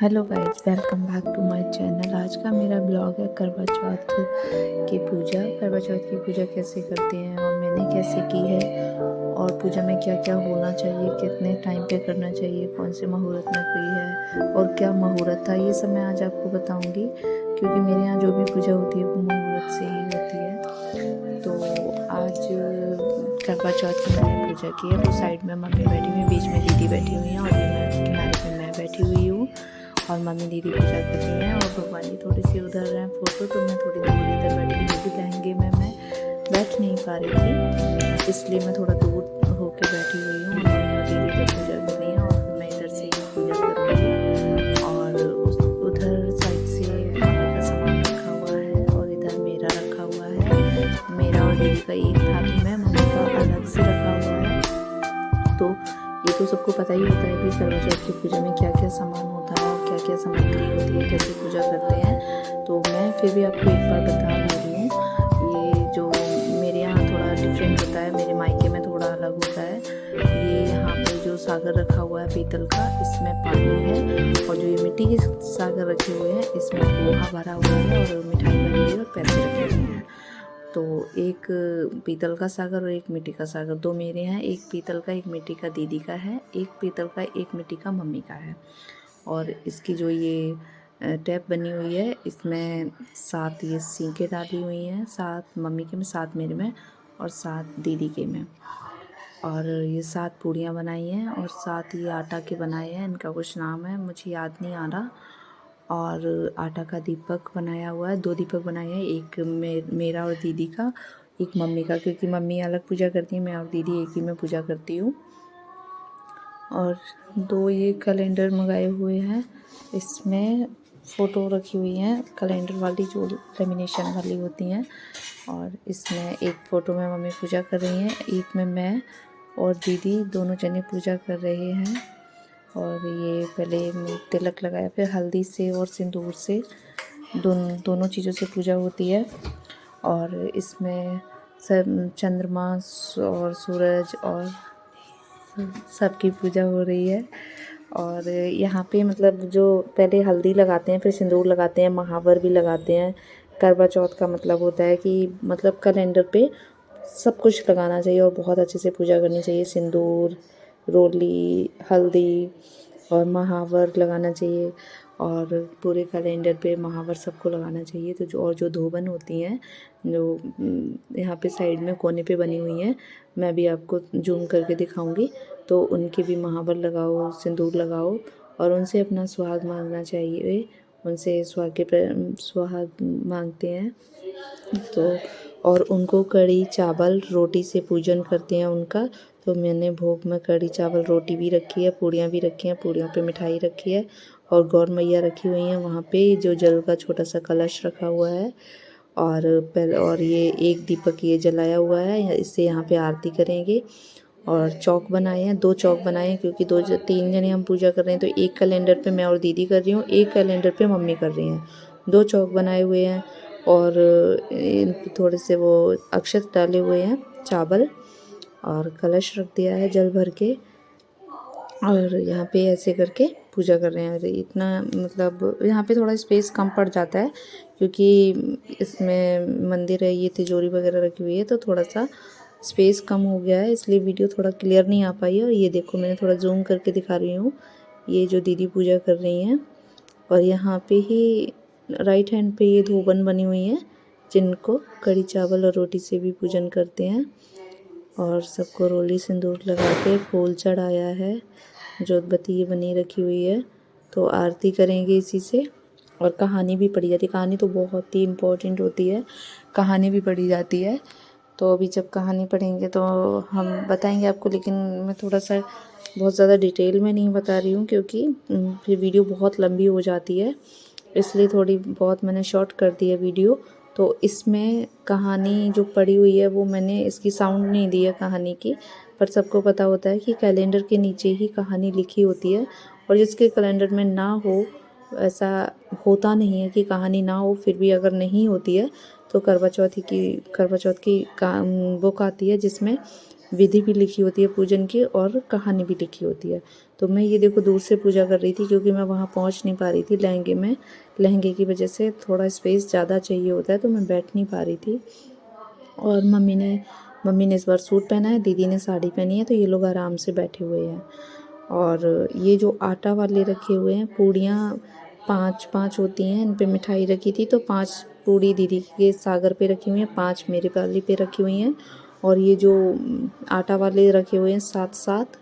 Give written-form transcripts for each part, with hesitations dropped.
Hello guys, welcome back to my channel. आज का मेरा ब्लॉग है करवा चौथ की पूजा। करवा चौथ की पूजा कैसे करते हैं और मैंने कैसे की है, और पूजा में क्या क्या होना चाहिए, कितने टाइम पे करना चाहिए, कौन से मुहूर्त में की है और क्या मुहूर्त था, ये सब मैं आज आपको बताऊंगी। क्योंकि मेरे यहाँ जो भी पूजा होती है वो मुहूर्त से ही होती है। तो आज करवा चौथ की मैंने पूजा की है। तो साइड में मम्मी बैठी हुई है, बीच में दीदी बैठी हुई हैं और किनारे पे मैं बैठी हुई हूँ और मम्मी दीदी पूजा कर रही हैं। और भगवान जी थोड़ी सी उधर हैं फोटो, तो मैं थोड़ी दूर इधर बैठी, क्योंकि लहंगे में मैं बैठ नहीं पा रही थी, इसलिए मैं थोड़ा दूर होके बैठी हुई हूँ। मम्मी और दीदी इधर पूजा कर रही हैं और मैं इधर से ही पूजा करूँगी। और उधर साइड से मम्मी का सामान रखा हुआ है और इधर मेरा रखा हुआ है। मेरा और दीदी का एक थाली में, मम्मी का अलग से रखा हुआ है। तो ये तो सबको पता ही होता है कि करवा चौथ की पूजा में क्या क्या सामान होता है और क्या क्या सामग्री होती है, कैसे पूजा करते हैं। तो मैं फिर भी आपको एक बार बता दे रही हूँ। ये जो मेरे यहाँ थोड़ा डिफरेंट होता है, मेरे मायके में थोड़ा अलग होता है। ये यहाँ पे जो सागर रखा हुआ है पीतल का, इसमें पानी है, और जो ये मिट्टी के सागर रखे हुए हैं इसमें पोहा भरा हुआ है और मिठाई भरी हुई है और पैसे रखे हुए हैं। तो एक पीतल का सागर और एक मिट्टी का सागर, दो मेरे हैं। एक पीतल का, एक मिट्टी का दीदी का है। एक पीतल का, एक मिट्टी का मम्मी का है। और इसकी जो ये टैप बनी हुई है, इसमें 7 ये सींकें डाली हुई हैं, 7 मम्मी के में, 7 मेरे में और 7 दीदी के में। और ये 7 पूड़ियाँ बनाई हैं और 7 ये आटा के बनाए हैं। इनका कुछ नाम है, मुझे याद नहीं आ रहा। और आटा का दीपक बनाया हुआ है, 2 दीपक बनाए हैं, एक मेरा और दीदी का, एक मम्मी का, क्योंकि मम्मी अलग पूजा करती है, मैं और दीदी एक ही में पूजा करती हूँ। और 2 ये कैलेंडर मंगाए हुए हैं, इसमें फ़ोटो रखी हुई हैं कैलेंडर वाली, जो लेमिनेशन वाली होती हैं। और इसमें एक फ़ोटो में मम्मी पूजा कर रही हैं, एक में मैं और दीदी दोनों जने पूजा कर रहे हैं। और ये पहले तिलक लगाया, फिर हल्दी से और सिंदूर से दोनों चीज़ों से पूजा होती है। और इसमें सब चंद्रमा और सूरज और सबकी पूजा हो रही है। और यहाँ पे मतलब जो पहले हल्दी लगाते हैं, फिर सिंदूर लगाते हैं, महावर भी लगाते हैं। करवा चौथ का मतलब होता है कि मतलब कैलेंडर पे सब कुछ लगाना चाहिए और बहुत अच्छे से पूजा करनी चाहिए। सिंदूर, रोली, हल्दी और महावर लगाना चाहिए। और पूरे कैलेंडर पे महावर सबको लगाना चाहिए। तो जो धोबन होती हैं, जो यहाँ पे साइड में कोने पे बनी हुई हैं, मैं भी आपको जूम करके दिखाऊंगी। तो उनके भी महावर लगाओ, सिंदूर लगाओ और उनसे अपना सुहाग मांगना चाहिए। उनसे सुहाग मांगते हैं। तो और उनको कढ़ी चावल रोटी से पूजन करते हैं उनका। तो मैंने भोग में कढ़ी चावल रोटी भी रखी है, पूड़ियाँ भी रखी हैं, पूड़ियों पे मिठाई रखी है और गौर मैया रखी हुई हैं। वहाँ पे जो जल का छोटा सा कलश रखा हुआ है। और ये एक दीपक ये जलाया हुआ है, इससे यहाँ पे आरती करेंगे। और चौक बनाए हैं, 2 चौक बनाए हैं, क्योंकि 3 जने हम पूजा कर रहे हैं। तो एक कैलेंडर पे मैं और दीदी कर रही हूँ, एक कैलेंडर पे मम्मी कर रही हैं। 2 चौक बनाए हुए हैं और इन पे थोड़े से वो अक्षत डाले हुए हैं, चावल, और कलश रख दिया है जल भर के। और यहाँ पे ऐसे करके पूजा कर रहे हैं। और इतना मतलब यहाँ पे थोड़ा स्पेस कम पड़ जाता है, क्योंकि इसमें मंदिर है, ये तिजोरी वगैरह रखी हुई है, तो थोड़ा सा स्पेस कम हो गया है, इसलिए वीडियो थोड़ा क्लियर नहीं आ पाई है। और ये देखो, मैंने थोड़ा जूम करके दिखा रही हूँ, ये जो दीदी पूजा कर रही हैं। और यहाँ पे ही राइट हैंड पे ये धोबन बनी हुई हैं, जिनको कढ़ी चावल और रोटी से भी पूजन करते हैं। और सबको रोली सिंदूर लगा के फूल चढ़ाया है, जोत बत्ती ये बनी रखी हुई है। तो आरती करेंगे इसी से। और कहानी भी पढ़ी जाती है, कहानी तो बहुत ही इम्पोर्टेंट होती है, कहानी भी पढ़ी जाती है। तो अभी जब कहानी पढ़ेंगे तो हम बताएंगे आपको, लेकिन मैं थोड़ा सा बहुत ज़्यादा डिटेल में नहीं बता रही हूँ, क्योंकि फिर वीडियो बहुत लंबी हो जाती है, इसलिए थोड़ी बहुत मैंने शॉर्ट कर दी है वीडियो। तो इसमें कहानी जो पढ़ी हुई है वो मैंने इसकी साउंड नहीं दी है कहानी की, पर सबको पता होता है कि कैलेंडर के नीचे ही कहानी लिखी होती है। और जिसके कैलेंडर में ना हो, ऐसा होता नहीं है कि कहानी ना हो, फिर भी अगर नहीं होती है तो करवा चौथ की बुक आती है, जिसमें विधि भी लिखी होती है पूजन की और कहानी भी लिखी होती है। तो मैं ये देखो दूर से पूजा कर रही थी क्योंकि मैं वहाँ पहुँच नहीं पा रही थी लहंगे में। लहंगे की वजह से थोड़ा स्पेस ज़्यादा चाहिए होता है तो मैं बैठ नहीं पा रही थी। और मम्मी ने इस बार सूट पहना है, दीदी ने साड़ी पहनी है, तो ये लोग आराम से बैठे हुए हैं। और ये जो आटा वाले रखे हुए हैं पूड़ियाँ 5-5 होती हैं, इन पे मिठाई रखी थी तो 5 पूड़ी दीदी के सागर पे रखी हुई हैं, 5 मेरे वाली पे रखी हुई हैं। और ये जो आटा वाले रखे हुए हैं 7-7,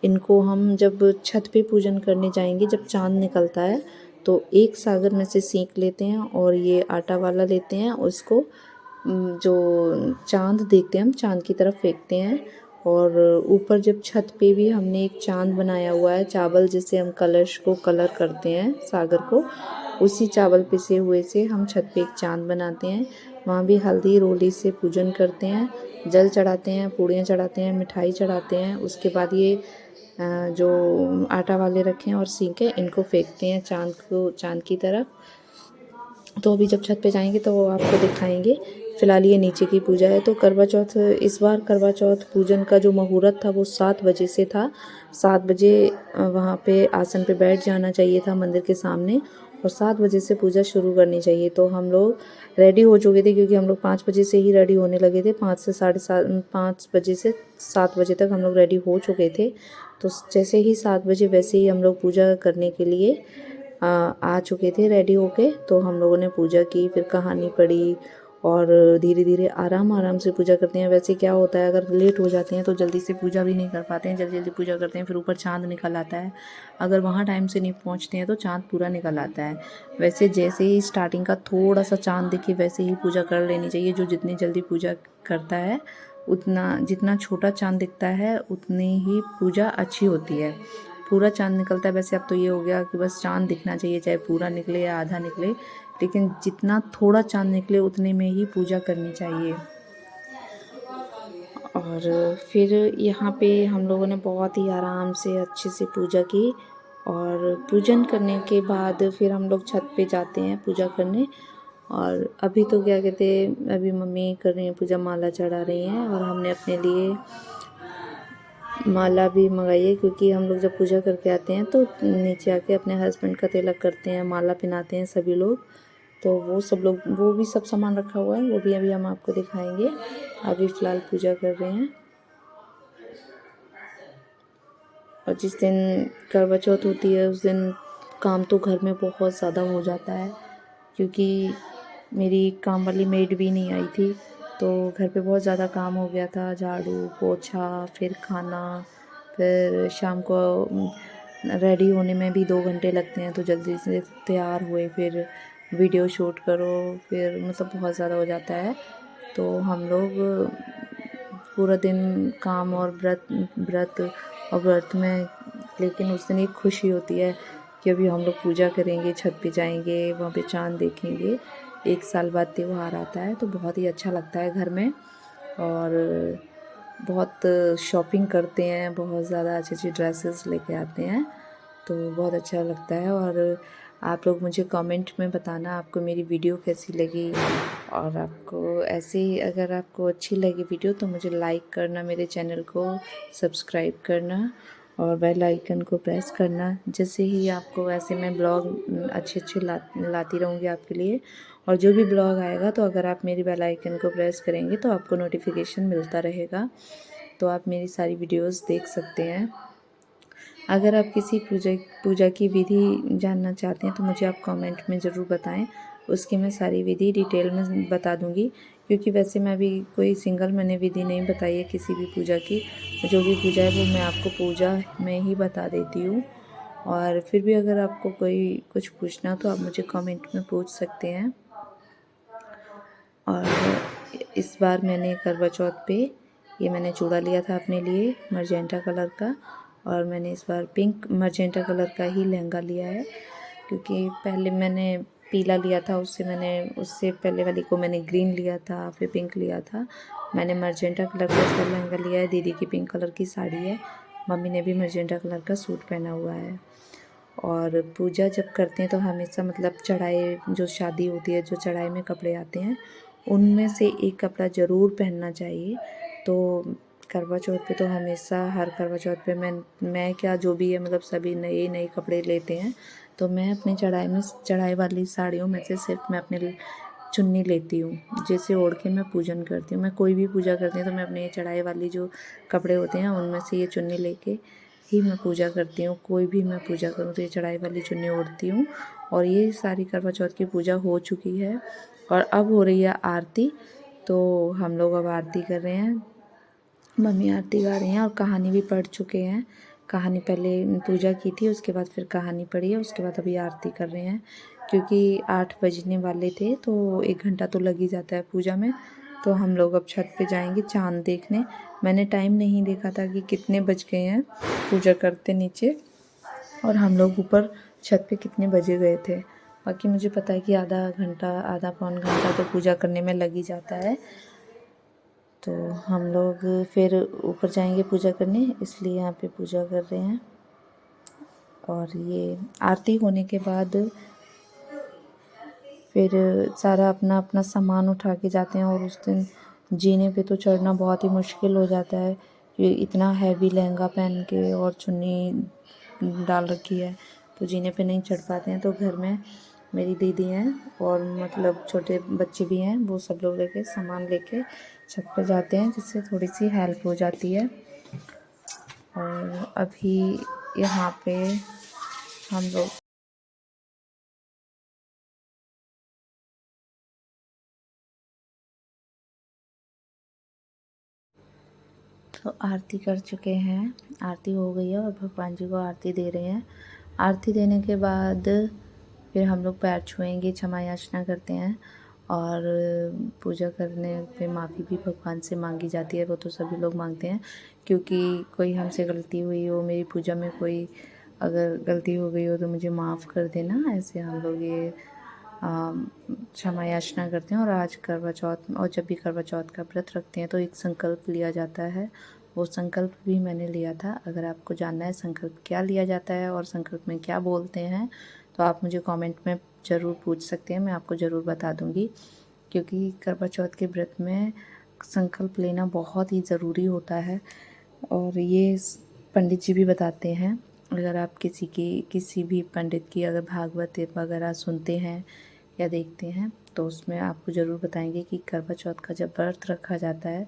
इनको हम जब छत पे पूजन करने जाएंगे, जब चाँद निकलता है तो एक सागर में से सेंक लेते हैं और ये आटा वाला लेते हैं, उसको जो चाँद देखते हैं हम चाँद की तरफ फेंकते हैं। और ऊपर जब छत पे भी हमने एक चाँद बनाया हुआ है, चावल जिससे हम कलश को कलर करते हैं सागर को, उसी चावल पिसे हुए से हम छत पे एक चाँद बनाते हैं। वहाँ भी हल्दी रोली से पूजन करते हैं, जल चढ़ाते हैं, पूड़ियाँ चढ़ाते हैं, मिठाई चढ़ाते हैं। उसके बाद ये जो आटा वाले रखे हैं और सीके इनको फेंकते हैं चाँद की तरफ। तो अभी जब छत पे जाएंगे तो वो आपको दिखाएंगे। फ़िलहाल ये नीचे की पूजा है। तो करवा चौथ, इस बार करवा चौथ पूजन का जो मुहूर्त था वो 7 बजे से था। 7 बजे वहाँ पे आसन पे बैठ जाना चाहिए था मंदिर के सामने और 7 बजे से पूजा शुरू करनी चाहिए। तो हम लोग रेडी हो चुके थे क्योंकि हम लोग 5 बजे से ही रेडी होने लगे थे। 5 से 5 बजे से 7 बजे तक हम लोग रेडी हो चुके थे। तो जैसे ही 7 बजे वैसे ही हम लोग पूजा करने के लिए आ चुके थे रेडी होके। तो हम लोगों ने पूजा की, फिर कहानी पढ़ी और धीरे धीरे आराम से पूजा करते हैं। वैसे क्या होता है, अगर लेट हो जाते हैं तो जल्दी से पूजा भी नहीं कर पाते हैं, जल्दी जल्दी पूजा करते हैं, फिर ऊपर चाँद निकल आता है। अगर वहाँ टाइम से नहीं पहुँचते हैं तो चाँद पूरा निकल आता है। वैसे जैसे ही स्टार्टिंग का थोड़ा सा चाँद दिखे वैसे ही पूजा कर लेनी चाहिए। जो जितनी जल्दी पूजा करता है उतना, जितना छोटा चाँद दिखता है उतनी ही पूजा अच्छी होती है। पूरा चाँद निकलता है, वैसे अब तो ये हो गया कि बस चाँद दिखना चाहिए, चाहे पूरा निकले या आधा निकले, लेकिन जितना थोड़ा चाँद निकले उतने में ही पूजा करनी चाहिए। और फिर यहाँ पे हम लोगों ने बहुत ही आराम से अच्छे से पूजा की। और पूजन करने के बाद फिर हम लोग छत पे जाते हैं पूजा करने। और अभी तो क्या कहते हैं, अभी मम्मी कर रही हैं पूजा, माला चढ़ा रही हैं और हमने अपने लिए माला भी मंगाई है क्योंकि हम लोग जब पूजा करके आते हैं तो नीचे आके अपने हस्बैंड का तिलक करते हैं, माला पहनाते हैं सभी लोग। तो वो सब लोग, वो भी सब सामान रखा हुआ है, वो भी अभी हम आपको दिखाएंगे। अभी फ़िलहाल पूजा कर रहे हैं। और जिस दिन करवा चौथ होती है उस दिन काम तो घर में बहुत ज़्यादा हो जाता है क्योंकि मेरी काम वाली मेड भी नहीं आई थी। तो घर पे बहुत ज़्यादा काम हो गया था, झाड़ू पोछा, फिर खाना, फिर शाम को रेडी होने में भी 2 घंटे लगते हैं। तो जल्दी से तैयार हुए, फिर वीडियो शूट करो, फिर मतलब बहुत ज़्यादा हो जाता है। तो हम लोग पूरा दिन काम और व्रत में, लेकिन उस दिन एक खुशी होती है कि अभी हम लोग पूजा करेंगे, छत पे जाएंगे, वहाँ पे चाँद देखेंगे। 1 साल बाद त्यौहार आता है तो बहुत ही अच्छा लगता है घर में। और बहुत शॉपिंग करते हैं, बहुत ज़्यादा अच्छी ड्रेसेस लेके आते हैं, तो बहुत अच्छा लगता है। और आप लोग मुझे कमेंट में बताना आपको मेरी वीडियो कैसी लगी। और आपको ऐसे ही अगर आपको अच्छी लगी वीडियो तो मुझे लाइक करना, मेरे चैनल को सब्सक्राइब करना और बेल आइकन को प्रेस करना। जैसे ही आपको ऐसे मैं ब्लॉग अच्छे लाती रहूँगी आपके लिए। और जो भी ब्लॉग आएगा तो अगर आप मेरी बेल आइकन को प्रेस करेंगे तो आपको नोटिफिकेशन मिलता रहेगा, तो आप मेरी सारी वीडियोस देख सकते हैं। अगर आप किसी पूजा की विधि जानना चाहते हैं तो मुझे आप कमेंट में ज़रूर बताएं, उसकी मैं सारी विधि डिटेल में बता दूंगी। क्योंकि वैसे मैं अभी कोई सिंगल मैंने विधि नहीं बताई है किसी भी पूजा की, जो भी पूजा है वो मैं आपको पूजा में ही बता देती हूँ। और फिर भी अगर आपको कोई कुछ पूछना तो आप मुझे कमेंट में पूछ सकते हैं। और इस बार मैंने करवा चौथ पे ये मैंने चूड़ा लिया था अपने लिए मर्जेंटा कलर का, और मैंने इस बार पिंक मर्जेंटा कलर का ही लहंगा लिया है। क्योंकि पहले मैंने पीला लिया था, उससे पहले वाली को मैंने ग्रीन लिया था, फिर पिंक लिया था। मैंने मर्जेंटा कलर का इसका लहंगा लिया है। दीदी की पिंक कलर की साड़ी है, मम्मी ने भी मर्जेंटा कलर का सूट पहना हुआ है। और पूजा जब करते हैं तो हमेशा मतलब चढ़ाई, जो शादी होती है, जो चढ़ाई में कपड़े आते हैं उनमें से एक कपड़ा ज़रूर पहनना चाहिए। तो करवा चौथ पे तो हमेशा हर करवा चौथ पे मैं क्या जो भी है मतलब सभी नए नए कपड़े लेते हैं। तो मैं अपनी चढ़ाई वाली साड़ियों में से सिर्फ मैं अपने चुन्नी लेती हूँ, जैसे ओढ़ के मैं पूजन करती हूँ। मैं कोई भी पूजा करती हूँ तो मैं अपने चढ़ाई वाली जो कपड़े होते हैं उनमें से ये चुन्नी लेके ही मैं पूजा करती हूँ। कोई भी मैं पूजा करूँ तो ये चढ़ाई वाली चुन्नी ओढ़ती हूँ। और ये सारी करवा चौथ की पूजा हो चुकी है और अब हो रही है आरती। तो हम लोग अब आरती कर रहे हैं, मम्मी आरती गा रही हैं और कहानी भी पढ़ चुके हैं। कहानी पहले पूजा की थी, उसके बाद फिर कहानी पढ़ी है, उसके बाद अभी आरती कर रहे हैं। क्योंकि 8 बजने वाले थे तो 1 घंटा तो लग ही जाता है पूजा में। तो हम लोग अब छत पे जाएंगे चाँद देखने। मैंने टाइम नहीं देखा था कि कितने बज गए हैं पूजा करते नीचे, और हम लोग ऊपर छत पे कितने बजे गए थे। बाकी मुझे पता है कि आधा पौन घंटा तो पूजा करने में लग ही जाता है। तो हम लोग फिर ऊपर जाएंगे पूजा करने, इसलिए यहाँ पे पूजा कर रहे हैं। और ये आरती होने के बाद फिर सारा अपना अपना सामान उठा के जाते हैं। और उस दिन जीने पे तो चढ़ना बहुत ही मुश्किल हो जाता है, ये इतना हैवी लहंगा पहन के और चुन्नी डाल रखी है तो जीने पे नहीं चढ़ पाते हैं। तो घर में मेरी दीदी हैं और मतलब छोटे बच्चे भी हैं, वो सब लोग लेके सामान लेके छत पे जाते हैं, जिससे थोड़ी सी हेल्प हो जाती है। और अभी यहाँ पे हम लोग तो आरती कर चुके हैं, आरती हो गई है और भगवान जी को आरती दे रहे हैं। आरती देने के बाद फिर हम लोग पैर छुएंगे, क्षमा याचना करते हैं। और पूजा करने पे माफ़ी भी भगवान से मांगी जाती है, वो तो सभी लोग मांगते हैं। क्योंकि कोई हमसे गलती हुई हो, मेरी पूजा में कोई अगर गलती हो गई हो तो मुझे माफ़ कर देना, ऐसे हम लोग ये क्षमा याचना करते हैं। और आज करवा चौथ, और जब भी करवा चौथ का व्रत रखते हैं तो एक संकल्प लिया जाता है। वो संकल्प भी मैंने लिया था। अगर आपको जानना है संकल्प क्या लिया जाता है और संकल्प में क्या बोलते हैं तो आप मुझे कमेंट में ज़रूर पूछ सकते हैं, मैं आपको ज़रूर बता दूँगी। क्योंकि करवा चौथ के व्रत में संकल्प लेना बहुत ही ज़रूरी होता है और ये पंडित जी भी बताते हैं। अगर आप किसी भी पंडित की अगर भागवत वगैरह सुनते हैं या देखते हैं तो उसमें आपको ज़रूर बताएंगे कि करवा चौथ का जब व्रत रखा जाता है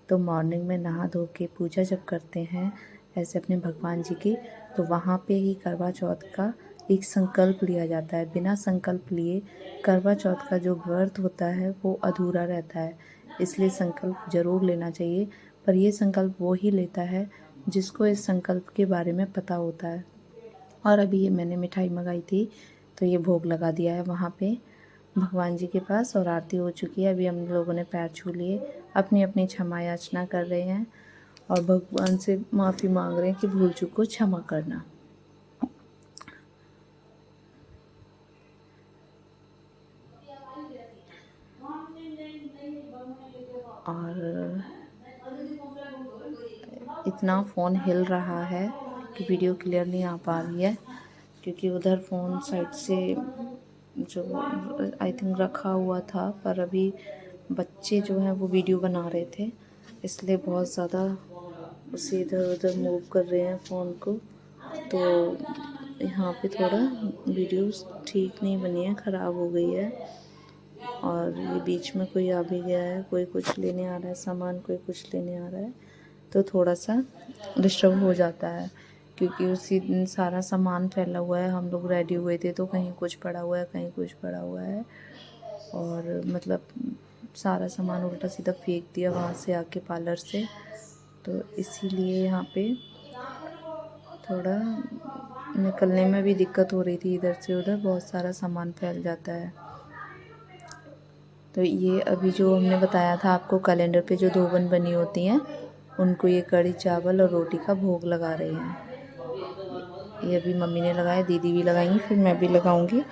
तो मॉर्निंग में नहा धो के पूजा जब करते हैं ऐसे अपने भगवान जी की, तो वहाँ पे ही करवा चौथ का एक संकल्प लिया जाता है। बिना संकल्प लिए करवा चौथ का जो व्रत होता है वो अधूरा रहता है, इसलिए संकल्प ज़रूर लेना चाहिए। पर ये संकल्प वो ही लेता है जिसको इस संकल्प के बारे में पता होता है। और अभी ये मैंने मिठाई मंगाई थी तो ये भोग लगा दिया है वहाँ पे भगवान जी के पास, और आरती हो चुकी है। अभी हम लोगों ने पैर छू लिए, अपनी अपनी क्षमा याचना कर रहे हैं और भगवान से माफ़ी मांग रहे हैं कि भूल चूक को क्षमा करना। और इतना फ़ोन हिल रहा है कि वीडियो क्लियर नहीं आ पा रही है, क्योंकि उधर फ़ोन साइड से जो आई थिंक रखा हुआ था, पर अभी बच्चे जो हैं वो वीडियो बना रहे थे, इसलिए बहुत ज़्यादा उसे इधर उधर मूव कर रहे हैं फ़ोन को। तो यहाँ पे थोड़ा वीडियो ठीक नहीं बनी है, ख़राब हो गई है। और ये बीच में कोई आ भी गया है, कोई कुछ लेने आ रहा है सामान, कोई कुछ लेने आ रहा है, तो थोड़ा सा डिस्टर्ब हो जाता है। क्योंकि उसी दिन सारा सामान फैला हुआ है, हम लोग रेडी हुए थे तो कहीं कुछ पड़ा हुआ है, कहीं कुछ पड़ा हुआ है, और मतलब सारा सामान उल्टा सीधा फेंक दिया वहाँ से आके पार्लर से। तो इसीलिए यहाँ पे थोड़ा निकलने में भी दिक्कत हो रही थी, इधर से उधर बहुत सारा सामान फैल जाता है। तो ये अभी जो हमने बताया था आपको कैलेंडर पे जो 2 बन बनी होती हैं, उनको ये कढ़ी चावल और रोटी का भोग लगा रहे हैं। ये अभी मम्मी ने लगाया, दीदी भी लगाएंगी, फिर मैं भी लगाऊंगी।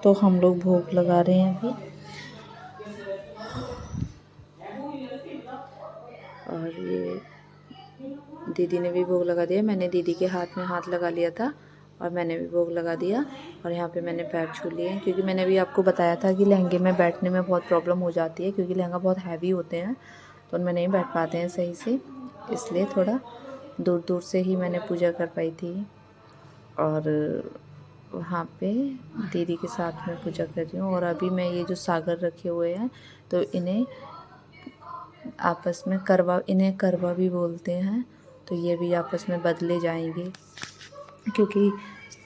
तो हम लोग भोग लगा रहे हैं अभी। और ये दीदी ने भी भोग लगा दिया, मैंने दीदी के हाथ में हाथ लगा लिया था और मैंने भी भोग लगा दिया। और यहाँ पे मैंने पैर छू लिए हैं, क्योंकि मैंने भी आपको बताया था कि लहंगे में बैठने में बहुत प्रॉब्लम हो जाती है, क्योंकि लहंगा बहुत हैवी होते हैं तो उनमें नहीं बैठ पाते हैं सही से, इसलिए थोड़ा दूर दूर से ही मैंने पूजा कर पाई थी। और वहाँ पे दीदी के साथ में पूजा कर रही हूँ। और अभी मैं ये जो सागर रखे हुए हैं तो इन्हें आपस में इन्हें करवा भी बोलते हैं। तो ये भी आपस में बदले जाएंगे, क्योंकि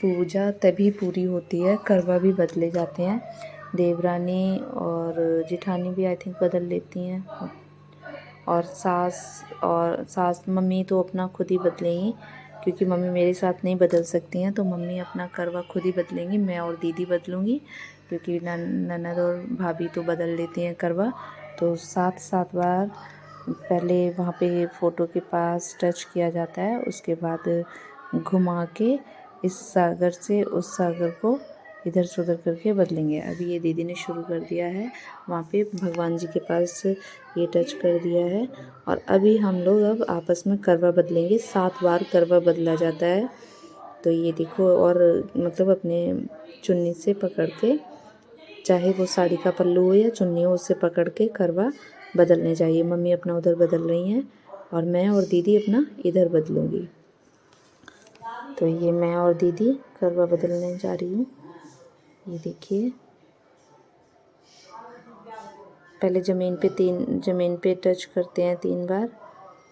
पूजा तभी पूरी होती है, करवा भी बदले जाते हैं। देवरानी और जिठानी भी आई थिंक बदल लेती हैं, और सास मम्मी तो अपना खुद ही बदलेंगी, क्योंकि मम्मी मेरे साथ नहीं बदल सकती हैं। तो मम्मी अपना करवा खुद ही बदलेंगी, मैं और दीदी बदलूँगी, क्योंकि ननद और भाभी तो बदल लेती हैं करवा। तो 7 बार पहले वहाँ पे फ़ोटो के पास टच किया जाता है, उसके बाद घुमा के इस सागर से उस सागर को इधर से उधर करके बदलेंगे। अभी ये दीदी ने शुरू कर दिया है, वहाँ पे भगवान जी के पास ये टच कर दिया है। और अभी हम लोग अब आपस में करवा बदलेंगे। 7 बार करवा बदला जाता है। तो ये देखो, और मतलब अपने चुन्नी से पकड़ के, चाहे वो साड़ी का पल्लू हो या चुन्नी हो, उससे पकड़ के करवा बदलने चाहिए। मम्मी अपना उधर बदल रही हैं और मैं और दीदी अपना इधर बदलूँगी। तो ये मैं और दीदी करवा बदलने जा रही हूँ। ये देखिए, पहले ज़मीन पे टच करते हैं 3 बार,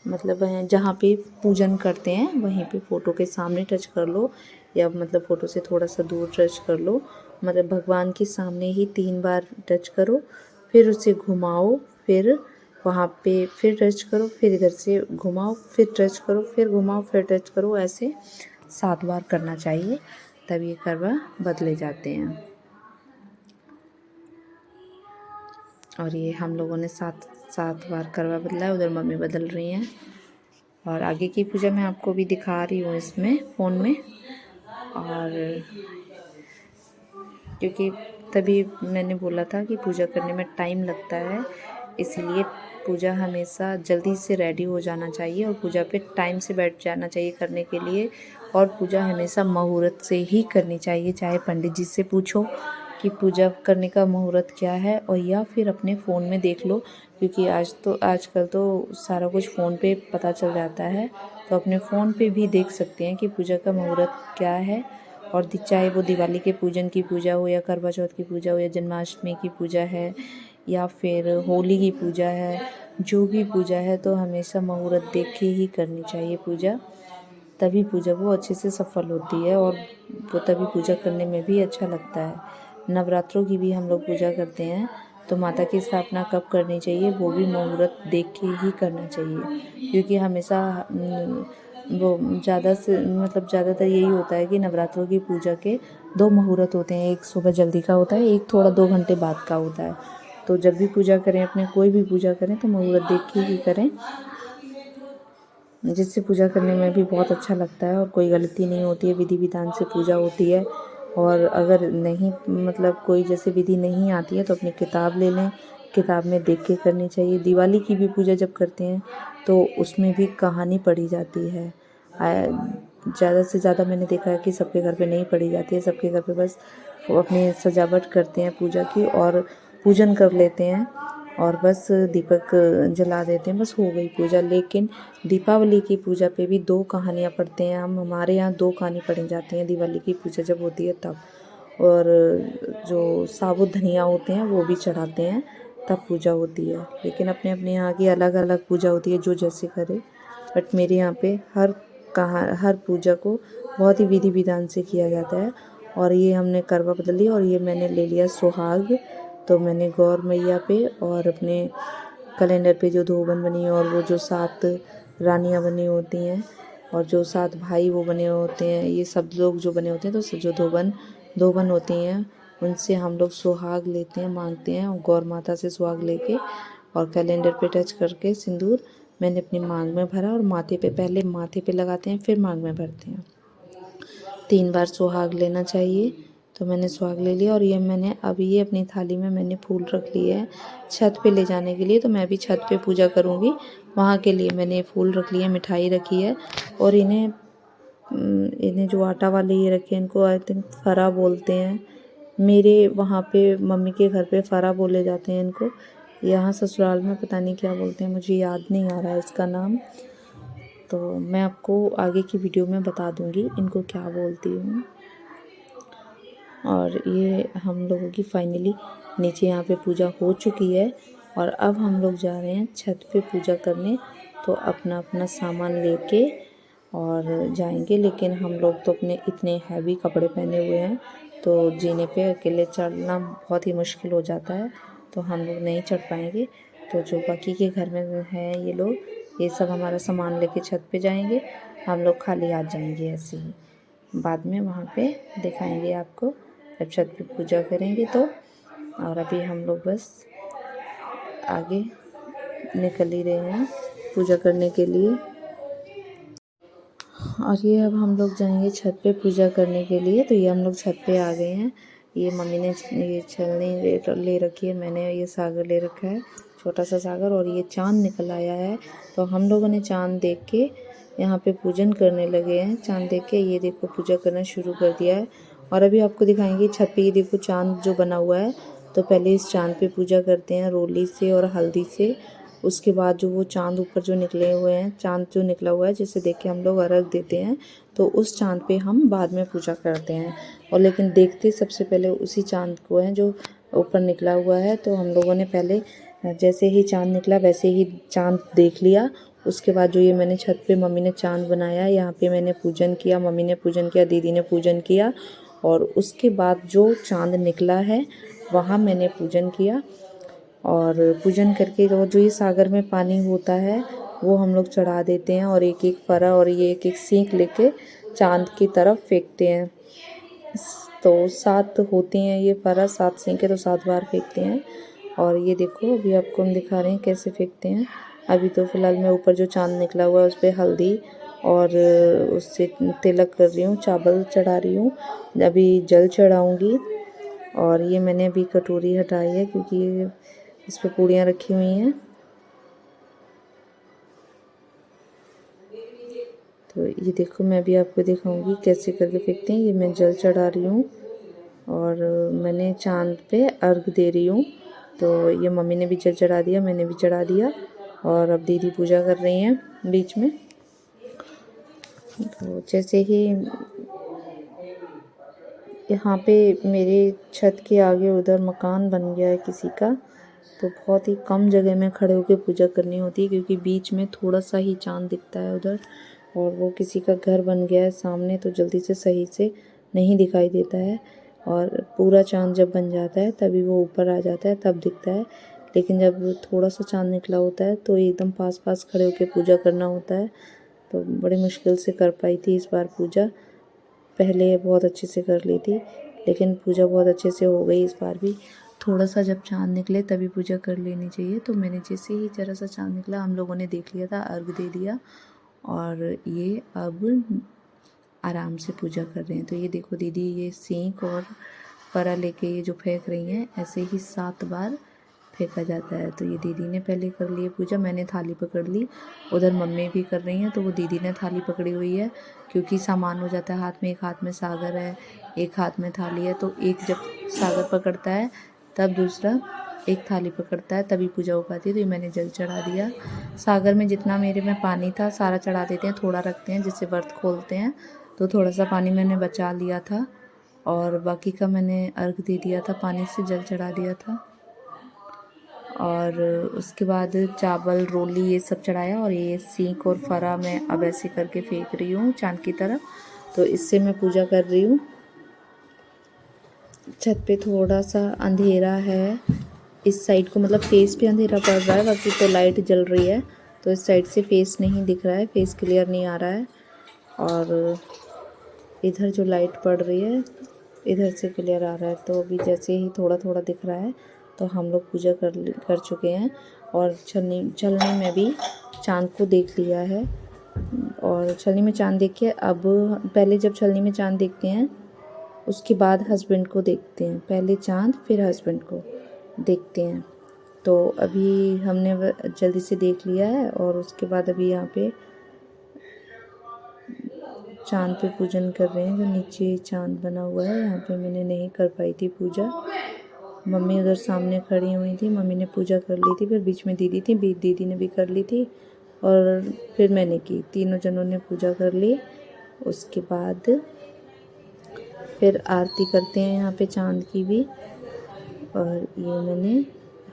मतलब जहाँ पे पूजन करते हैं वहीं पे फ़ोटो के सामने टच कर लो, या मतलब फ़ोटो से थोड़ा सा दूर टच कर लो। मतलब भगवान के सामने ही 3 बार टच करो, फिर उसे घुमाओ, फिर वहाँ पे फिर टच करो, फिर इधर से घुमाओ, फिर टच करो, फिर घुमाओ, फिर टच करो। ऐसे 7 बार करना चाहिए, तब ये करवा बदले जाते हैं। और ये हम लोगों ने 7 बार करवा बदला है। उधर मम्मी बदल रही हैं, और आगे की पूजा मैं आपको भी दिखा रही हूँ इसमें फ़ोन में। और क्योंकि तभी मैंने बोला था कि पूजा करने में टाइम लगता है, इसीलिए पूजा हमेशा जल्दी से रेडी हो जाना चाहिए और पूजा पे टाइम से बैठ जाना चाहिए करने के लिए। और पूजा हमेशा मुहूर्त से ही करनी चाहिए, चाहे पंडित जी से पूछो कि पूजा करने का मुहूर्त क्या है, और या फिर अपने फ़ोन में देख लो, क्योंकि आजकल तो सारा कुछ फ़ोन पे पता चल जाता है। तो अपने फ़ोन पे भी देख सकते हैं कि पूजा का मुहूर्त क्या है। और चाहे वो दिवाली के पूजन की पूजा हो, या करवा चौथ की पूजा हो, या जन्माष्टमी की पूजा है, या फिर होली की पूजा है, जो भी पूजा है, तो हमेशा मुहूर्त देख के ही करनी चाहिए पूजा। तभी पूजा वो अच्छे से सफल होती है, और वो तभी पूजा करने में भी अच्छा लगता है। नवरात्रों की भी हम लोग पूजा करते हैं, तो माता की स्थापना कब करनी चाहिए, वो भी मुहूर्त देख के ही करना चाहिए, क्योंकि हमेशा वो ज़्यादातर यही होता है कि नवरात्रों की पूजा के 2 मुहूर्त होते हैं, एक सुबह जल्दी का होता है, एक थोड़ा 2 घंटे बाद का होता है। तो जब भी पूजा करें, अपने कोई भी पूजा करें, तो मुहूर्त देख के ही करें, जिससे पूजा करने में भी बहुत अच्छा लगता है और कोई गलती नहीं होती है, विधि विधान से पूजा होती है। और अगर नहीं, मतलब कोई जैसे विधि नहीं आती है, तो अपनी किताब ले लें, किताब में देख के करनी चाहिए। दिवाली की भी पूजा जब करते हैं तो उसमें भी कहानी पढ़ी जाती है। ज़्यादा से ज़्यादा मैंने देखा है कि सबके घर पे नहीं पढ़ी जाती है, सबके घर पे बस वो अपनी सजावट करते हैं पूजा की, और पूजन कर लेते हैं, और बस दीपक जला देते हैं, बस हो गई पूजा। लेकिन दीपावली की पूजा पे भी 2 कहानियाँ पढ़ते हैं हम, हमारे यहाँ 2 कहानी पढ़ी जाती हैं दिवाली की पूजा जब होती है तब। और जो साबुत धनिया होते हैं वो भी चढ़ाते हैं, तब पूजा होती है। लेकिन अपने अपने यहाँ की अलग अलग पूजा होती है, जो जैसे करे। बट मेरे यहाँ पे हर पूजा को बहुत ही विधि विधान से किया जाता है। और ये हमने करवा बदल लिया, और ये मैंने ले लिया सुहाग। तो मैंने गौर मैया पे और अपने कैलेंडर पे जो धोबन बनी है, और वो जो 7 रानियाँ बनी होती हैं, और जो 7 भाई वो बने होते हैं, ये सब लोग जो बने होते हैं, तो जो धोबन होती हैं, उनसे हम लोग सुहाग लेते हैं, मांगते हैं, और गौर माता से सुहाग लेके और कैलेंडर पे टच करके सिंदूर मैंने अपनी मांग में भरा, और पहले माथे पे लगाते हैं, फिर मांग में भरते हैं। 3 बार सुहाग लेना चाहिए। तो मैंने सुहाग ले लिया, और ये अपनी थाली में मैंने फूल रख लिए हैं छत पे ले जाने के लिए। तो मैं भी छत पे पूजा करूँगी, वहाँ के लिए मैंने फूल रख लिए, मिठाई रखी है। और इन्हें जो आटा वाले ये रखे हैं, इनको आई थिंक फरा बोलते हैं। मेरे वहाँ पे मम्मी के घर पे फरा बोले जाते हैं इनको। यहाँ ससुराल में पता नहीं क्या बोलते हैं, मुझे याद नहीं आ रहा है इसका नाम। तो मैं आपको आगे की वीडियो में बता दूंगी इनको क्या बोलती हूँ। और ये हम लोगों की फाइनली नीचे यहाँ पे पूजा हो चुकी है और अब हम लोग जा रहे हैं छत पे पूजा करने। तो अपना अपना सामान लेके और जाएंगे, लेकिन हम लोग तो अपने इतने हैवी कपड़े पहने हुए हैं तो जीने पे अकेले चढ़ना बहुत ही मुश्किल हो जाता है, तो हम लोग नहीं चढ़ पाएंगे। तो जो बाकी के घर में हैं ये लोग, ये सब हमारा सामान लेके छत पे जाएंगे, हम लोग खाली हाथ जाएंगे ऐसे ही। बाद में वहाँ पे दिखाएंगे आपको जब छत पे पूजा करेंगे तो। और अभी हम लोग बस आगे निकल ही रहे हैं पूजा करने के लिए। और ये अब हम लोग जाएंगे छत पे पूजा करने के लिए। तो ये हम लोग छत पे आ गए हैं। ये मम्मी ने ये छलनी ले रखी है, मैंने ये सागर ले रखा है, छोटा सा सागर। और ये चांद निकल आया है, तो हम लोगों ने चांद देख के यहाँ पे पूजन करने लगे हैं। चांद देख के ये देखो पूजा करना शुरू कर दिया है। और अभी आपको दिखाएंगे छत पे, ये देखो चांद जो बना हुआ है। तो पहले इस चांद पे पूजा करते हैं रोली से और हल्दी से। उसके बाद जो वो चांद ऊपर जो निकले हुए हैं, चांद जो निकला हुआ है जिसे देख के हम लोग अर्घ देते हैं, तो उस चांद पे हम बाद में पूजा करते हैं। और लेकिन देखते सबसे पहले उसी चांद को है जो ऊपर निकला हुआ है। तो हम लोगों ने पहले जैसे ही चांद निकला वैसे ही चांद देख लिया। उसके बाद जो ये मैंने छत पे मम्मी ने चांद बनाया, यहाँ पे मैंने पूजन किया, मम्मी ने पूजन किया, दीदी ने पूजन किया। और उसके बाद जो चांद निकला है वहाँ मैंने पूजन किया। और पूजन करके जो ये सागर में पानी होता है वो हम लोग चढ़ा देते हैं, और एक एक फरा और ये एक एक सींक लेके चांद की तरफ फेंकते हैं। तो 7 होते हैं ये फरा, 7 सींके, तो 7 बार फेंकते हैं। और ये देखो अभी आपको हम दिखा रहे हैं कैसे फेंकते हैं। अभी तो फ़िलहाल मैं ऊपर जो चांद निकला हुआ है उस पर हल्दी और उससे तिलक कर रही हूँ, चावल चढ़ा रही हूँ, अभी जल चढ़ाऊँगी। और ये मैंने अभी कटोरी हटाई है क्योंकि इस पे पूड़ियाँ रखी हुई हैं। तो ये देखो मैं भी आपको दिखाऊंगी कैसे करके फेंकते हैं। ये मैं जल चढ़ा रही हूँ और मैंने चांद पे अर्घ दे रही हूँ। तो ये मम्मी ने भी जल चढ़ा दिया, मैंने भी चढ़ा दिया, और अब दीदी पूजा कर रही हैं बीच में। तो जैसे ही यहाँ पे मेरे छत के आगे उधर मकान बन गया है किसी का, तो बहुत ही कम जगह में खड़े होकर पूजा करनी होती है क्योंकि बीच में थोड़ा सा ही चांद दिखता है उधर, और वो किसी का घर बन गया है सामने, तो जल्दी से सही से नहीं दिखाई देता है। और पूरा चांद जब बन जाता है तभी वो ऊपर आ जाता है, तब दिखता है। लेकिन जब थोड़ा सा चांद निकला होता है तो एकदम पास पास खड़े होकर पूजा करना होता है। तो बड़ी मुश्किल से कर पाई थी इस बार पूजा, पहले बहुत अच्छे से कर ली थी, लेकिन पूजा बहुत अच्छे से हो गई इस बार भी। थोड़ा सा जब चांद निकले तभी पूजा कर लेनी चाहिए। तो मैंने जैसे ही जरा सा चांद निकला हम लोगों ने देख लिया था, अर्घ दे दिया, और ये अब आराम से पूजा कर रहे हैं। तो ये देखो दीदी ये सींक और परा लेके ये जो फेंक रही हैं, ऐसे ही 7 बार फेंका जाता है। तो ये दीदी ने पहले कर ली पूजा, मैंने थाली पकड़ ली, उधर मम्मी भी कर रही हैं, तो वो दीदी ने थाली पकड़ी हुई है क्योंकि सामान हो जाता है हाथ में। एक हाथ में सागर है, एक हाथ में थाली है, तो एक जब सागर पकड़ता है तब दूसरा एक थाली पकड़ता है, तभी पूजा हो पाती है। तो ये मैंने जल चढ़ा दिया। सागर में जितना मेरे में पानी था सारा चढ़ा देते हैं, थोड़ा रखते हैं जिससे व्रत खोलते हैं। तो थोड़ा सा पानी मैंने बचा लिया था और बाकी का मैंने अर्घ दे दिया था, पानी से जल चढ़ा दिया था। और उसके बाद चावल रोली ये सब चढ़ाया, और ये सींक और फरा मैं अब ऐसे करके फेंक रही हूँ चांद की तरफ। तो इससे मैं पूजा कर रही हूँ। छत पे थोड़ा सा अंधेरा है इस साइड को, मतलब फेस पे अंधेरा पड़ रहा है, बाकी तो लाइट जल रही है। तो इस साइड से फेस नहीं दिख रहा है, फेस क्लियर नहीं आ रहा है। और इधर जो लाइट पड़ रही है इधर से क्लियर आ रहा है। तो अभी जैसे ही थोड़ा थोड़ा दिख रहा है तो हम लोग पूजा कर चुके हैं। और छलनी में भी चांद को देख लिया है। और छलनी में चांद देख के अब पहले जब छलनी में चांद देखते हैं उसके बाद हस्बैंड को देखते हैं, पहले चांद फिर हस्बैंड को देखते हैं। तो अभी हमने जल्दी से देख लिया है, और उसके बाद अभी यहाँ पे चांद पे पूजन कर रहे हैं। जो नीचे चांद बना हुआ है यहाँ पे मैंने नहीं कर पाई थी पूजा, मम्मी उधर सामने खड़ी हुई थी, मम्मी ने पूजा कर ली थी, फिर बीच में दीदी थी, दीदी ने भी कर ली थी। और फिर मैंने की, तीनों जनों ने पूजा कर ली। उसके बाद फिर आरती करते हैं यहाँ पे चांद की भी। और ये मैंने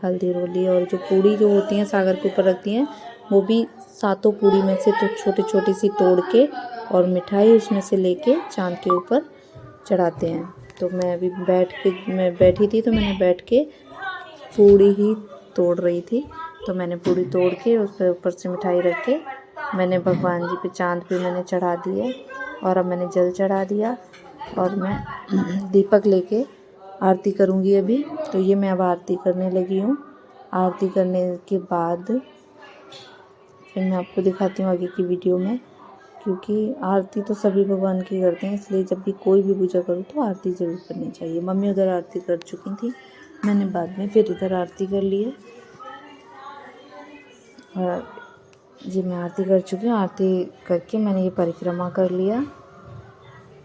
हल्दी रोली और जो पूड़ी जो होती हैं सागर के ऊपर रखती हैं, वो भी 7 पूड़ी में से तो छोटी छोटी सी तोड़ के और मिठाई उसमें से लेके चांद के ऊपर चढ़ाते हैं। तो मैं अभी मैं बैठी थी, तो मैंने बैठ के पूड़ी ही तोड़ रही थी। तो मैंने पूड़ी तोड़ के उस पर ऊपर से मिठाई रख के मैंने भगवान जी पे, चांद पे मैंने चढ़ा दिया। और अब मैंने जल चढ़ा दिया और मैं दीपक लेके आरती करूँगी अभी। तो ये मैं अब आरती करने लगी हूँ। आरती करने के बाद फिर मैं आपको दिखाती हूँ आगे की वीडियो में, क्योंकि आरती तो सभी भगवान की करते हैं, इसलिए जब भी कोई भी पूजा करूँ तो आरती ज़रूर करनी चाहिए। मम्मी उधर आरती कर चुकी थी, मैंने बाद में फिर इधर आरती कर ली है। और जी मैं आरती कर चुकी हूँ। आरती करके मैंने ये परिक्रमा कर लिया।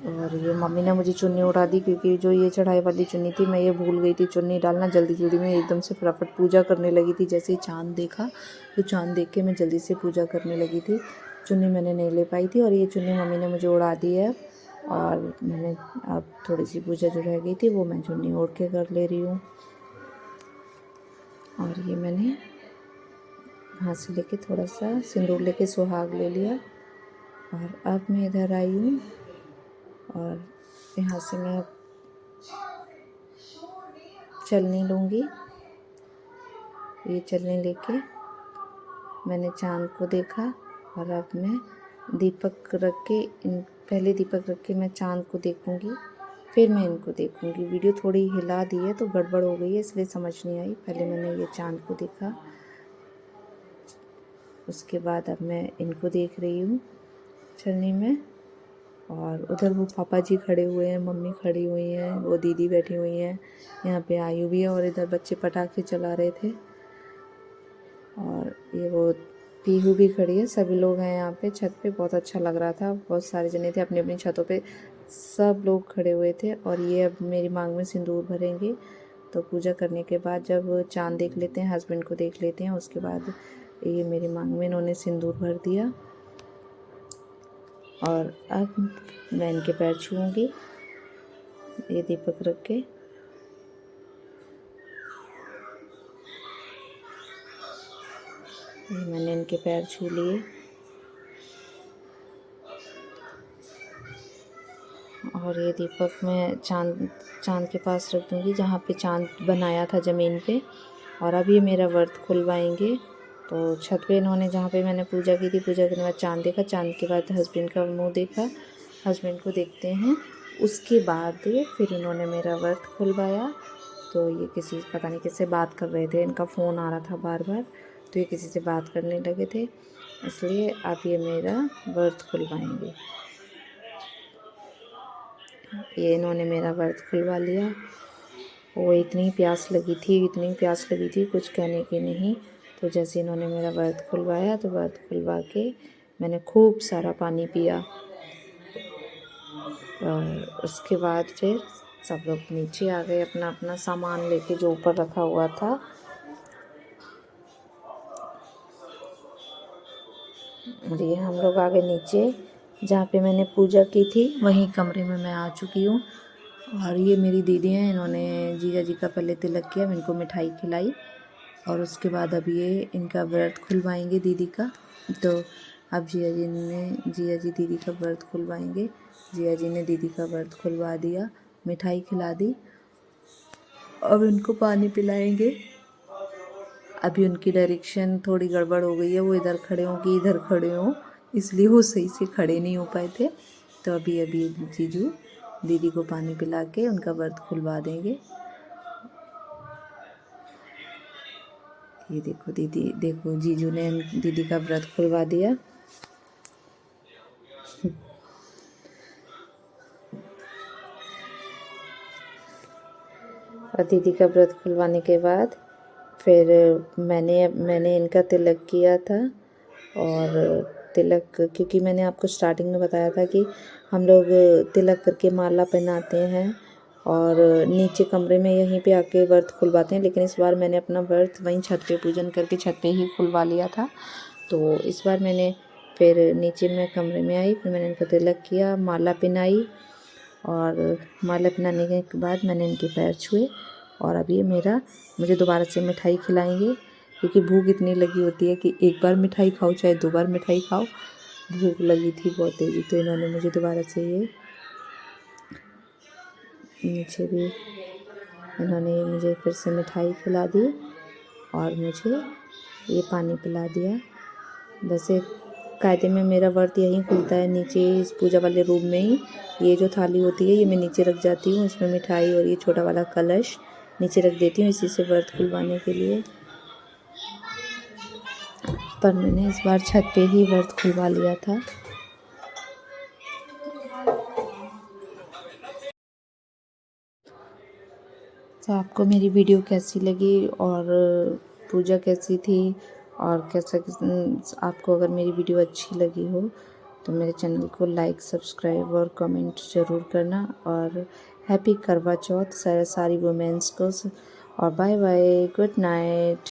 और ये मम्मी ने मुझे चुन्नी उड़ा दी, क्योंकि जो ये चढ़ाई वाली चुन्नी थी, मैं ये भूल गई थी चुन्नी डालना। जल्दी जल्दी में एकदम से फटाफट पूजा करने लगी थी। जैसे ही चाँद देखा तो चाँद देख के मैं जल्दी से पूजा करने लगी थी। चुन्नी मैंने नहीं ले पाई थी और ये चुन्नी मम्मी ने मुझे उड़ा दी है। और मैंने अब थोड़ी सी पूजा जो रह गई थी वो मैं चुन्नी ओढ़ के कर ले रही हूँ। और ये मैंने हाथ से लेके थोड़ा सा सिंदूर लेके सुहाग ले लिया। और अब मैं इधर आई हूँ और यहाँ से मैं चलनी लूँगी। ये चलनी लेके मैंने चाँद को देखा और अब मैं दीपक रख के पहले दीपक रख के मैं चाँद को देखूँगी, फिर मैं इनको देखूँगी। वीडियो थोड़ी हिला दी है तो गड़बड़ हो गई है, इसलिए समझ नहीं आई। पहले मैंने ये चाँद को देखा, उसके बाद अब मैं इनको देख रही हूँ चलनी में। और उधर वो पापा जी खड़े हुए हैं, मम्मी खड़ी हुई हैं, वो दीदी बैठी हुई हैं, यहाँ पे आयु भी है। और इधर बच्चे पटाखे चला रहे थे। और ये वो पीहू भी खड़ी है। सभी लोग हैं यहाँ पे छत पे। बहुत अच्छा लग रहा था। बहुत सारे जने थे अपनी अपनी छतों पे, सब लोग खड़े हुए थे। और ये अब मेरी मांग में सिंदूर भरेंगे। तो पूजा करने के बाद जब चाँद देख लेते हैं, हस्बैंड को देख लेते हैं, उसके बाद ये मेरी मांग में इन्होंने सिंदूर भर दिया। और अब मैं इनके पैर छूऊंगी ये दीपक रख के। ये मैंने इनके पैर छू लिए। और ये दीपक मैं चाँद के पास रख दूँगी, जहाँ पे चाँद बनाया था ज़मीन पे। और अब ये मेरा व्रत खुलवाएंगे। तो छत पे इन्होंने, जहाँ पे मैंने पूजा की थी, पूजा करने के बाद चाँद देखा, चाँद के बाद हस्बैंड का मुंह देखा, हस्बैंड को देखते हैं, उसके बाद फिर इन्होंने मेरा व्रत खुलवाया। तो ये किसी पता नहीं किससे बात कर रहे थे, इनका फ़ोन आ रहा था बार बार, तो ये किसी से बात करने लगे थे, इसलिए अब ये मेरा व्रत खुलवाएंगे। ये इन्होंने मेरा व्रत खुलवा लिया। वो इतनी प्यास लगी थी कुछ कहने की नहीं। तो जैसे इन्होंने मेरा व्रत खुलवाया, तो व्रत खुलवा के मैंने खूब सारा पानी पिया। और उसके बाद फिर सब लोग नीचे आ गए अपना अपना सामान लेके, जो ऊपर रखा हुआ था। और ये हम लोग आ गए नीचे, जहाँ पे मैंने पूजा की थी, वहीं कमरे में मैं आ चुकी हूँ। और ये मेरी दीदी हैं, इन्होंने जीजा जी का पहले तिलक किया, मैं इनको मिठाई खिलाई। और उसके बाद अब ये इनका व्रत खुलवाएंगे दीदी का। तो अब जीजा जी दीदी का व्रत खुलवाएंगे। जीजा जी ने दीदी का व्रत खुलवा दिया, मिठाई खिला दी। अब इनको पानी पिलाएंगे। अभी उनकी डायरेक्शन थोड़ी गड़बड़ हो गई है, वो इधर खड़े हों कि इधर खड़े हों, इसलिए वो सही से खड़े नहीं हो पाए थे। तो अभी जीजू दीदी को पानी पिला के उनका व्रत खुलवा देंगे। ये देखो देखो जीजू ने दीदी का व्रत खुलवा दिया। और दीदी का व्रत खुलवाने के बाद फिर मैंने इनका तिलक किया था। और तिलक, क्योंकि मैंने आपको स्टार्टिंग में बताया था कि हम लोग तिलक करके माला पहनाते हैं और नीचे कमरे में यहीं पे आके व्रत खुलवाते हैं। लेकिन इस बार मैंने अपना व्रत वहीं छत पे पूजन करके छत पे ही खुलवा लिया था। तो इस बार मैंने फिर नीचे में कमरे में आई, फिर मैंने इनका तिलक किया, माला पहनाई और माला पहनाने के बाद मैंने इनके पैर छुए। और अब ये मुझे दोबारा से मिठाई खिलाएंगे, क्योंकि भूख इतनी लगी होती है कि एक बार मिठाई खाओ चाहे 2 बार मिठाई खाओ, भूख लगी थी बहुत तेज़ी। तो इन्होंने मुझे दोबारा से मुझे फिर से मिठाई खिला दी और मुझे ये पानी पिला दिया। वैसे कायदे में मेरा व्रत यहीं खुलता है, नीचे इस पूजा वाले रूम में ही। ये जो थाली होती है ये मैं नीचे रख जाती हूँ, इसमें मिठाई और ये छोटा वाला कलश नीचे रख देती हूँ इसी से व्रत खुलवाने के लिए। पर मैंने इस बार छत पे ही व्रत खुलवा लिया था। तो आपको मेरी वीडियो कैसी लगी और पूजा कैसी थी और कैसा आपको अगर मेरी वीडियो अच्छी लगी हो तो मेरे चैनल को लाइक, सब्सक्राइब और कमेंट ज़रूर करना। और हैप्पी करवा चौथ सारी वुमेंस को। और बाय बाय, गुड नाइट।